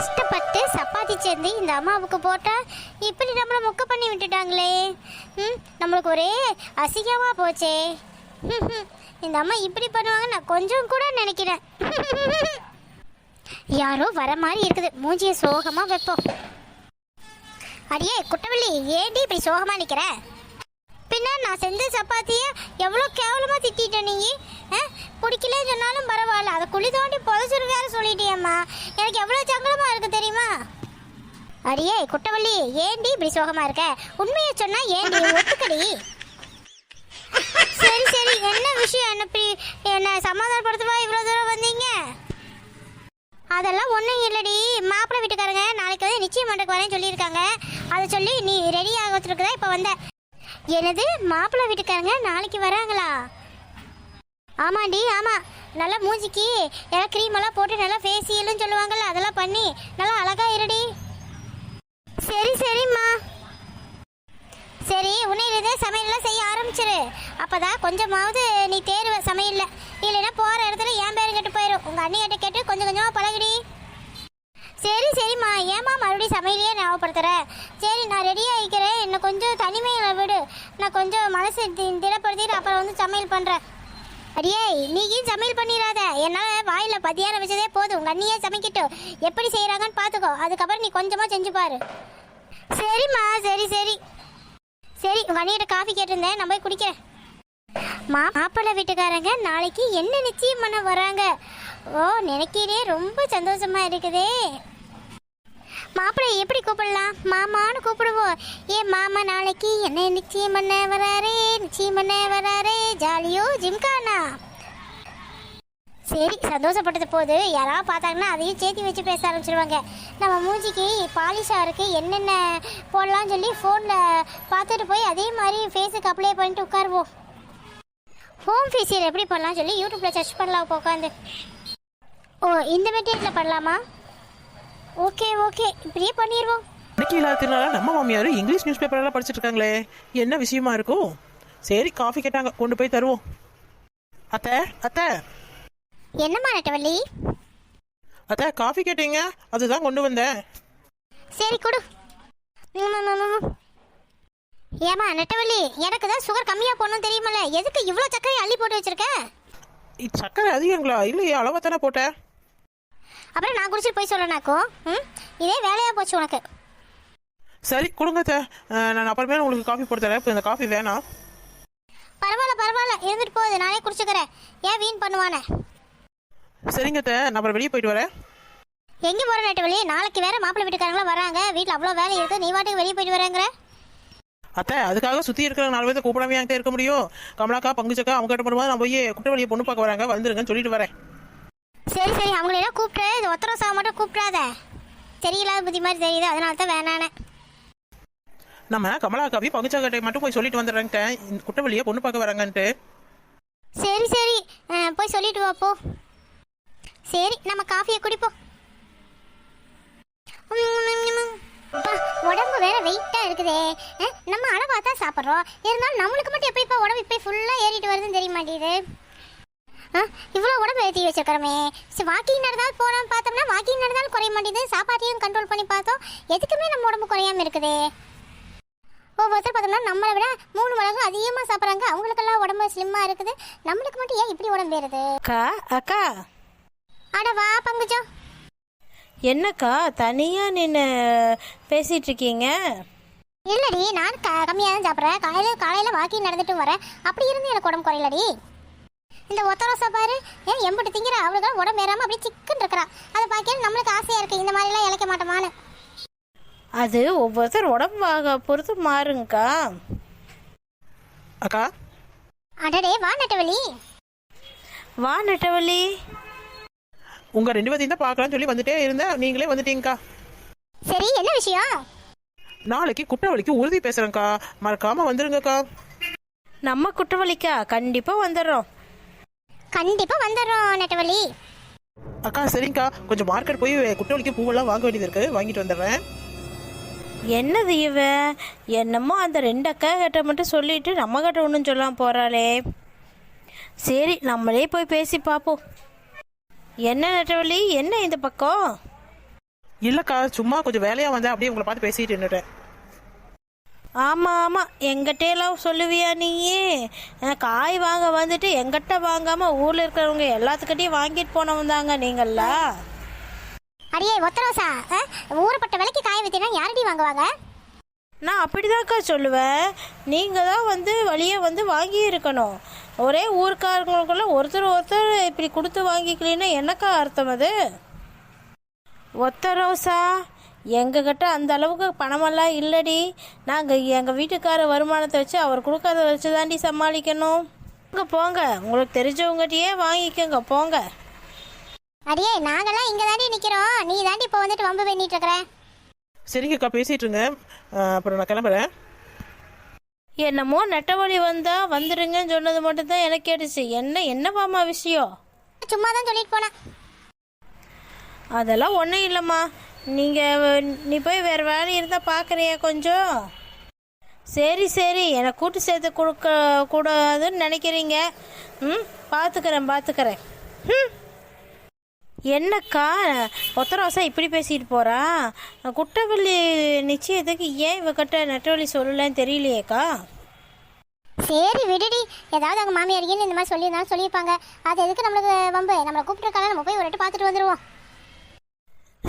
கஷ்டப்பட்டு சப்பாத்தி சேர்ந்து இந்த அம்மாவுக்கு போட்டா இப்படி நம்மளை மொக்க பண்ணி விட்டுட்டாங்களே. நம்மளுக்கு ஒரே அசிங்கமா போச்சே. இந்த அம்மா இப்படி பண்ணுவாங்க நான் கொஞ்சம் கூட நினைக்கிறேன். யாரோ வர மாதிரி இருக்குது, மூஞ்சிய சோகமா வைப்போம். அடியே குட்டவள்ளி, ஏண்டி இப்படி சோகமா நிக்கிற? பின்ன நான் செஞ்ச சப்பாத்திய எவ்வளோ கேவலமா திட்டேன் நீ. பிடிக்கல சொன்னாலும் பரவாயில்ல, அதை குழி தோண்டி புதைச்சிரு வேற சொல்லிட்டியம்மா. எனக்கு எவ்வளோ சங்கடமா இருக்கு தெரியுமா? அடியே குட்டவள்ளி, ஏண்டி இப்படி சோகமா இருக்க? உண்மையை சொன்னா ஏண்டி ஒத்துக்கடி. சரி சரி, என்ன விஷயம்? என்ன சமாதானப்படுத்தவா இவ்வளோ தூரம் வந்தீங்க? அதெல்லாம் ஒன்றும் இல்லடி, மாப்பிள்ளை வீட்டுக்காரங்க நாளைக்கு வந்து நிச்சயம் பண்ணுறதுக்கு வரேன்னு சொல்லியிருக்காங்க. அதை சொல்லி நீ ரெடி ஆகிறதுக்குதான் இப்போ வந்த. எனது மாப்பிள்ளை வீட்டுக்காரங்க நாளைக்கு வராங்களா? ஆமாண்டி ஆமாம். நல்லா மூஞ்சிக்கு எல்லாம் க்ரீம் எல்லாம் போட்டு நல்லா ஃபேஷியல்னு சொல்லுவாங்கள்ல, அதெல்லாம் பண்ணி நல்லா அழகா இருடி. சரி சரிம்மா. சரி, உன்னையிலே சமையல்லாம் செய்ய ஆரம்பிச்சிரு. அப்போதான் கொஞ்சமாவது நீ தேர்வு சமையல்ல. இல்லைன்னா போகிற இடத்துல என் பேரும் கெட்டு போயிடும். உங்கள் அண்ணிகிட்ட கேட்டு கொஞ்சம் கொஞ்சமாக பழகிடி. சரி சரிம்மா. ஏம்மா மறுபடியும் சமையலையே ஞாபகப்படுத்துகிறேன். சரி, நான் ரெடியாக இருக்கிறேன். இன்னும் கொஞ்சம் தனிமையில் விடு. நான் கொஞ்சம் மனசு திடப்படுத்திட்டு அப்புறம் வந்து சமையல் பண்ணுறேன். அடியே, நீயும் சமையல் பண்ணிடாத. என்னால் வாயில் பத்தியாரம் வச்சதே போதும். உங்கள் அண்ணியே சமைக்கட்டும். எப்படி செய்கிறாங்கன்னு பார்த்துக்கோ. அதுக்கப்புறம் நீ கொஞ்சமாக செஞ்சு பாரு. சரிம்மா. சரி சரி சரி, உங்கள் அண்ணிகிட்ட காஃபி கேட்டிருந்தேன், நான் போய் குடிக்கிறேன். மாப்பிள்ளை வீட்டுக்காரங்க நாளைக்கு என்ன நிச்சயம் பண்ண வராங்க? ஓ, நினைக்கிறே ரொம்ப சந்தோஷமா இருக்குதே. மாப்பிள்ளை எப்படி கூப்பிடலாம்? மாமான்னு கூப்பிடுவோம். ஏன் மாமா நாளைக்கு என்ன நிச்சயம் பண்ண வராரே, நிச்சயம் பண்ண வராரே, ஜாலியோ ஜிம்கானா. சரி, சந்தோஷப்பட்டது போது. யாராவது பார்த்தாங்கன்னா அதையும் சேர்த்து வச்சு பேச ஆரம்பிச்சிருவாங்க. நம்ம மூஞ்சிக்கு பாலிஷாக இருக்குது, என்னென்ன போடலான்னு சொல்லி ஃபோனில் பார்த்துட்டு போய் அதே மாதிரி ஃபேஸுக்கு அப்ளை பண்ணிட்டு உட்காருவோம். ஹோம் ஃபேஷியல் எப்படி பண்ணலாம்னு சொல்லி யூடியூப்பில் சர்ச் பண்ணலாம் இப்போ உட்காந்து. ஓ, இந்த மெட்டீரியலில் பண்ணலாமா? ஓகே ஓகே, இப்படியே பண்ணிடுவோம். இன்னைக்கு இல்லாததுனால நம்ம மாமியார் இங்கிலீஷ் நியூஸ் பேப்பரெல்லாம் படிச்சுட்டு இருக்காங்களே, என்ன விஷயமா இருக்கும்? சரி, காஃபி கேட்டாங்க, கொண்டு போய் தருவோம். அத்தை அத்தை. என்னம்மா நெட்டவள்ளி? அத்தை, காஃபி கேட்டீங்க, அதுதான் கொண்டு வந்தேன். சரி கொடு. ஏமா நெட்டவள்ளி, எனக்கு தான் சுகர் கம்மியாக போடணும் தெரியுமல்ல, எதுக்கு இவ்வளோ சக்கரை அள்ளி போட்டு வச்சிருக்க? சக்கரை அதிகங்களா? இல்லையே, அளவாக தானே போட்டேன். அப்புறம் நான் குடிச்சிட்டு போய் சொல்லணாக்கும். இதே வேலையாக போச்சு உனக்கு. சரி கொடுங்க அத்தை, நான் அப்புறமே உங்களுக்கு காஃபி போட்டு தரேன். இப்போ இந்த காஃபி வேணாம். பரவாயில்ல பரவாயில்ல, இருந்துட்டு போகுது, நானே குடிச்சுக்கிறேன். ஏன் வீண் பண்ணுவானே. சரிங்க அத்தை, நான் அப்புறம் வெளியே போயிட்டு வரேன். எங்கே போகிற நெட்டவள்ளி? நாளைக்கு வேற மாப்பிள்ளை வீட்டுக்காரங்களாம் வராங்க. வீட்டில் அவ்வளோ வேலை இருக்குது, நீ வாட்டுக்கு வெளியே போயிட்டு வரேங்கிற. அத்தை, அதுக்காக சுற்றி இருக்கிற 4 பேர்த்த கூப்பிடாம என்கிட்ட இருக்க முடியும்? கமலாக்கா, பங்குச்சக்கா, அவங்க கிட்ட போடும்போது நான் போய் குட்டவள்ளியை பொண்ணு பார்க்க வராங்க, வந்துருங்கன்னு சொல்லிட்டு வரேன். சரி சரி, அவங்களெல்லாம் கூப்பிட்டு இது ஒத்தரசா மட்டும் கூப்பிடாத. சரியில்லாத புத்தி மாதிரி தெரியுது, அதனால தான் வேணானே. நம்ம கமலாக்காவி பங்குச்சக்கட்டை மட்டும் போய் சொல்லிட்டு வந்துடுறேன்ட்ட, இந்த குட்டவள்ளியை பொண்ணு பார்க்க வராங்கன்ட்டு. சரி சரி, போய் சொல்லிட்டு வாப்போ. சரி, நம்ம காஃபியை குடிப்போம். உடம்பு வேற வெயிட்டா இருக்குதே. நம்ம அளவா தான் சாப்பிட்றோம், இருந்தாலும் நம்மளுக்கு மட்டும் எப்படி இப்போ உடம்பு இப்போ ஃபுல்லாக ஏறிட்டு வருதுன்னு தெரிய மாட்டேங்குது. இவ்வளோ உடம்பு ஏற்றி வச்சிருக்கிறோமே. சரி, வாக்கிங் நடந்தாலும் போகலான்னு பார்த்தோம்னா வாக்கிங் நடந்தாலும் குறைய மாட்டேங்குது. சாப்பாட்டையும் கண்ட்ரோல் பண்ணி பார்த்தோம், எதுக்குமே நம்ம உடம்பு குறையாம இருக்குதே. ஒவ்வொருத்தர் பார்த்தோம்னா நம்மளை விட 3 மடங்கு அதிகமாக சாப்பிட்றாங்க. அவங்களுக்கெல்லாம் உடம்பு ஸ்லிம்மாக இருக்குது, நம்மளுக்கு மட்டும் ஏன் இப்படி உடம்பு ஏறுது? அக்கா அக்கா. அட வா பங்குஜம். என்னக்கா தனியாக நின்று பேசிகிட்டு இருக்கீங்க? இல்லடி, நான் கம்மியாக தான் சாப்பிட்றேன். காலையில் வாக்கிங் நடந்துட்டு வரேன். அப்படி இருந்து எனக்கு உடம்பு குறையலடி. இந்த ஒத்தரோசா பாரு, ஏன் எம்பிட்டு திங்கிற, அவளுக்கு உடம்பு ஏறாமல் அப்படியே சிக்கன் இருக்கிறா. அதை பார்க்க நம்மளுக்கு ஆசையாக இருக்குது, இந்த மாதிரிலாம் இழைக்க மாட்டோமான்னு. அது ஒவ்வொருத்தர் உடம்பு பொறுத்து மாறுங்கக்கா. அக்கா. அடடே, வா நெட்டவள்ளி. வா நெட்டவள்ளி. உங்க 2 பேத்தையும் தான் பார்க்கலாம்னு சொல்லி வந்துட்டே இருந்தேன், நீங்களே வந்துட்டீங்கக்கா. சரி, என்ன விஷயம்? நாளைக்கு குட்டவள்ளிக்கு உறுதி பேசுறேன்க்கா, மறக்காம வந்துருங்கக்கா. நம்ம குற்றவாளிக்கா கண்டிப்பாக வந்துடுறோம். கண்டிப்பாக வந்துடுறோம் நெட்டவள்ளி. அக்கா சரிங்கக்கா, கொஞ்சம் மார்க்கெட் போய் குட்டவள்ளிக்கு பூவெல்லாம் வாங்க வேண்டியது இருக்கு, வாங்கிட்டு வந்துடுறேன். என்னது இவ என்னமோ அந்த 2 அக்கா கிட்ட மட்டும் சொல்லிட்டு நம்ம கிட்ட ஒன்றும் சொல்லாமல் போகிறாளே. சரி, நம்மளே போய் பேசி பார்ப்போம். என்ன நெட்டவள்ளி, என்ன இந்த பக்கம்? இல்லைக்கா சும்மா கொஞ்சம் வேலையாக வந்தேன், அப்படியே உங்களை பார்த்து பேசிட்டு நின்றுட்டேன். ஆமாம் ஆமாம், எங்கிட்டேலாம் சொல்லுவியா நீயே? காய் வாங்க வந்துட்டு எங்கிட்ட வாங்காமல் ஊரில் இருக்கிறவங்க எல்லாத்துக்கிட்டையும் வாங்கிட்டு போனவங்க தாங்க நீங்களா? அடியே ஒத்தரோசா, ஊறப்பட்ட விலைக்கு காய வைத்தீங்கன்னா யாரடி வாங்குவாங்க? நான் அப்படிதான்க்கா சொல்லுவேன். நீங்கள் தான் வந்து வழியே வந்து வாங்கி இருக்கணும். ஒரே ஊருக்காரங்களுக்குள்ள ஒருத்தர் ஒருத்தர் இப்படி கொடுத்து வாங்கிக்கலன்னா என்னக்கா அர்த்தம் அது? ஒத்த ரோசா, எங்ககிட்ட அந்த அளவுக்கு பணமெல்லாம் இல்லடி. நாங்கள் எங்கள் வீட்டுக்கார வருமானத்தை வச்சு அவர் கொடுக்கறத வச்சு தாண்டி சமாளிக்கணும். அங்கே போங்க, உங்களுக்கு தெரிஞ்சவங்ககிட்டயே வாங்கிக்கோங்க போங்க. அடியே நாங்கெல்லாம் இங்கே தாண்டி நிற்கிறோம், நீ தாண்டி இப்போ வந்துட்டு வம்பு பண்ணிட்டு இருக்கிற. சரிங்கக்கா பேசிகிட்டு இருங்க, அப்புறம் நான் கிளம்புறேன். என்னமோ நெட்ட வழி வந்தா வந்துடுங்கன்னு சொன்னது மட்டும்தான் எனக்கு கேட்டுச்சு. என்னவாமா விஷயம்? சும்மா தான் சொல்லிட்டு போனேன். அதெல்லாம் ஒன்றும் இல்லைம்மா. நீ போய் வேறு வேலை இருந்தால் பார்க்குறியா கொஞ்சம்? சரி சரி, எனக்கு கூட்டு சேர்த்து கொடுக்க கூடாதுன்னு நினைக்கிறீங்க. பார்த்துக்கிறேன். என்னக்கா ஒத்தரோசா இப்படி பேசிட்டு போகிறா? குட்டவள்ளி நிச்சயத்துக்கு ஏன் இவகிட்ட நெட்டவழி சொல்லலன்னு தெரியலையேக்கா. சரி விடுடி, ஏதாவது அவங்க மாமியார் இந்த மாதிரி சொல்லியிருந்தாலும் சொல்லியிருப்பாங்க. அது எதுக்கு நம்மளுக்கு வம்பு? நம்மளை கூப்பிட்டுருக்காங்க, நம்ம போய் ஒரு வாட்டி பார்த்துட்டு வந்துடுவோம்.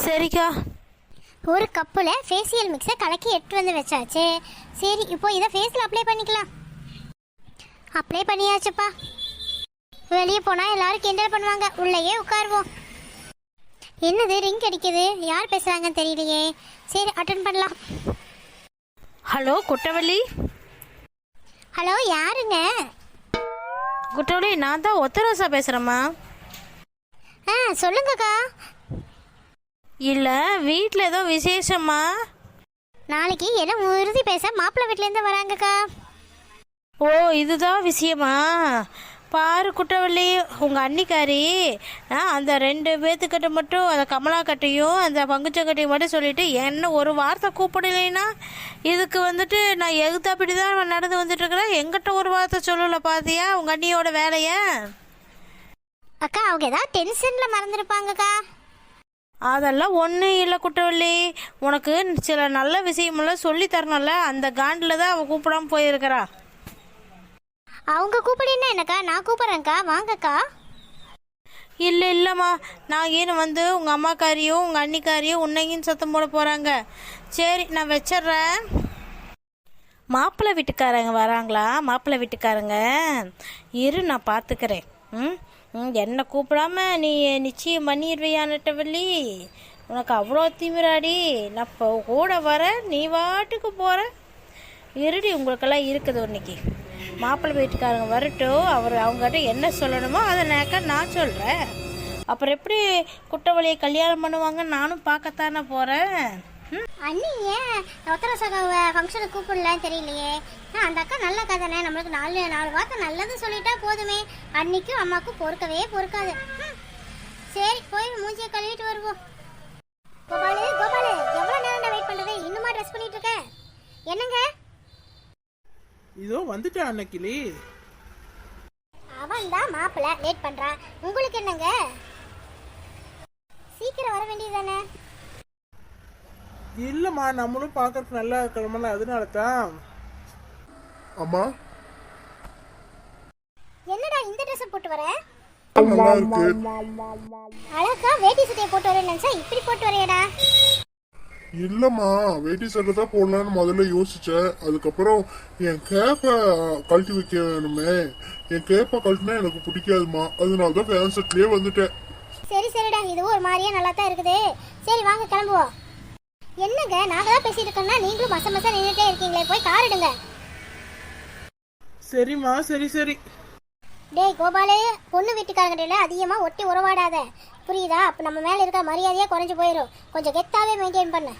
சரிக்கா. ஒரு கப்பில் ஃபேஷியல் மிக்ஸை கலக்கி எடுத்து வந்து வச்சாச்சு. சரி இப்போ இதை ஃபேஸில் அப்ளை பண்ணிக்கலாம். அப்ளை பண்ணியாச்சுப்பா. வெளியே போனால் எல்லாரும் கிண்டல் பண்ணுவாங்க, உள்ளேயே உட்காருவோம். என்னது ரிங் அடிக்குது? யார் பேசுகிறாங்கன்னு தெரியலையே. சரி அட்டன் பண்ணலாம். ஹலோ குட்டவள்ளி. ஹலோ யாருங்க? குட்டவள்ளி, நான் தான் ஒத்தரோசா பேசுகிறேம்மா. சொல்லுங்கக்கா. இல்லை, வீட்டில் ஏதோ விசேஷமா? நாளைக்கு எல்லாம் உறுதி பேச மாப்பிள்ளை வீட்டிலேருந்து வராங்கக்கா. ஓ, இதுதான் விஷயமா? பாரு குட்டவள்ளி, உங்கள் அன்னிக்காரி அந்த 2 பேர்த்துக்கிட்ட மட்டும் அந்த கமலாக்கட்டையும் அந்த பங்குச்சக்கட்டையும் மட்டும் சொல்லிவிட்டு என்ன ஒரு வார்த்தை கூப்பிடலைன்னா இதுக்கு வந்துட்டு நான் எகுத்தாப்படி தான் நடந்து வந்துட்டுருக்கிறேன். எங்கிட்ட ஒரு வார்த்தை சொல்லலை பார்த்தியா உங்கள் அண்ணியோட வேலையை? அக்கா அவங்க ஏதாவது டென்ஷனில் மறந்துருப்பாங்கக்கா. அதெல்லாம் ஒன்றும் இல்லை குட்டவள்ளி, உனக்கு சில நல்ல விஷயமெல்லாம் சொல்லி தரணும்ல, அந்த காண்டில் தான் அவள் கூப்பிடாமல் போயிருக்கிறா. அவங்க கூப்பிடுன்னா என்னக்கா? நான் கூப்பிட்றேன்க்கா, வாங்கக்கா. இல்லைம்மா, நான் ஏன்னு வந்து உங்கள் அம்மாக்காரியும் உங்கள் அண்ணிக்காரியும் உன்னையும் சத்தம் போட போகிறாங்க. சரி நான் வச்சிட்றேன். மாப்பிள்ளை வீட்டுக்காரங்க வராங்களா? மாப்பிள்ளை வீட்டுக்காரங்க இரு, நான் பார்த்துக்கிறேன். என்னை கூப்பிடாம நீ நிச்சயம் பண்ணிடுவியான்ட்டவள்ளி? உனக்கு அவ்வளோ திமிராடி? நான் இப்போ கூட வரேன், நீ வாட்டுக்கு போகிற. இருடி, உங்களுக்கெல்லாம் இருக்குது இன்னைக்கு. மாப்பிள்ளை வீட்டுக்காரங்க வரட்டும், அவங்ககிட்ட என்ன சொல்லணுமோ அதை நான் சொல்கிறேன். அப்புறம் எப்படி குட்டவள்ளியை கல்யாணம் பண்ணுவாங்க நானும் பார்க்கத்தானே போகிறேன். அண்ணி ஏன் ஒத்தரோசா ஃபங்க்ஷனுக்கு கூப்பிடலான்னு தெரியலையே. அந்த அக்கா நல்ல அக்கா தானே, நம்மளுக்கு 4 வார்த்தை நல்லது சொல்லிட்டா போதுமே. அன்னிக்கும் அம்மாவுக்கும் பொறுக்காது. சரி போய் மூஞ்சியை கழுவிட்டு வருவோம். கோபாலு எவ்வளோ நேரம் வெயிட் பண்ணுறது? இன்னுமா ட்ரெஸ் பண்ணிட்டு இருக்க? என்னங்க? இதோ வந்துட்டேன் அன்னைக்கிளி. அவன் தான் மாப்பிள்ளை லேட் பண்ணுறான், உங்களுக்கு என்னங்க? சீக்கிரம் வர வேண்டியது தானே? இல்லைம்மா, நம்மளும் பார்க்கறதுக்கு நல்லா இருக்கணும்ல, அதனால தான். அம்மா என்னடா இந்த ட்ரெஸ் போட்டு வர? நல்லா இருக்கு. அழகா வேட்டி சட்டையை போட்டு வரேன்னு நினைச்சா இப்படி போட்டு வரையடா. இல்லம்மா, வேட்டி சட்டை தான் போடலான்னு முதல்ல யோசிச்சேன். அதுக்கப்புறம் என் கேப்பை கழட்டி வைக்கணுமே, என் கேப்பை கழட்டினா எனக்கு பிடிக்காதுமா, அதனால தான் ஃபேன் செட்லயே வந்துட்டேன். சரிடா, இதுவும் ஒரு மாதிரியா நல்லா தான் இருக்குது. சரி வாங்க கிளம்புவோம். என்னங்க நாங்க தான் பேசிட்டு இருக்கோம்னா நீங்களும் மச நின்றுட்டே இருக்கீங்களே, போய் கார் எடுங்க. சரிம்மா, சரி. டேய் கோபாலு, பொண்ணு வீட்டுக்காரங்கிட்ட அதிகமா ஒட்டி உறவாடாத, புரியுதா? அப்ப நம்ம மேல இருக்க மரியாதையா குறைஞ்சு போயிடும். கொஞ்சம் கெத்தாவே மெயின்டைன் பண்ணு.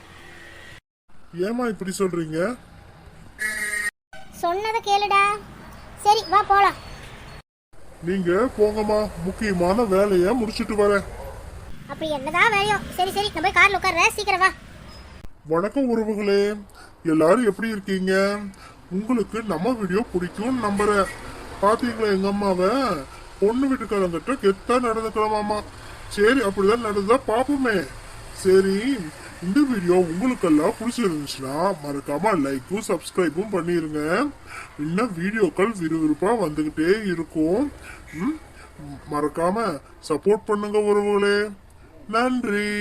ஏமா இப்படி சொல்றீங்க? சொன்னதை கேளுடா. சரி வா போலாம். நீங்க போங்கம்மா, முக்கியமான வேலையை முடிச்சிட்டு வரேன். அப்படி என்னதான் வேலையோ. சரி நம்ம போய் கார்ல உட்கார்ற, சீக்கிரம் வா. வணக்கம் உறவுகளே, எல்லாரும் எப்படி இருக்கீங்க? உங்களுக்கு நம்ம வீடியோ பிடிக்கும்னு நம்புறேன். பாத்தீங்களா எங்க அம்மாவை? பொண்ணு வீட்டுக்காரங்கிட்ட கெத்தா நடந்துக்கலாமாமா. சரி அப்படிதான் நடந்ததா பாப்போமே. சரி, இந்த வீடியோ உங்களுக்கெல்லாம் பிடிச்சிருந்துச்சுன்னா மறக்காம லைக்கும் சப்ஸ்கிரைபும் பண்ணிருங்க. இன்னும் வீடியோக்கள் விறுவிறுப்பா வந்துகிட்டே இருக்கும். மறக்காம சப்போர்ட் பண்ணுங்க உறவுகளே. நன்றி.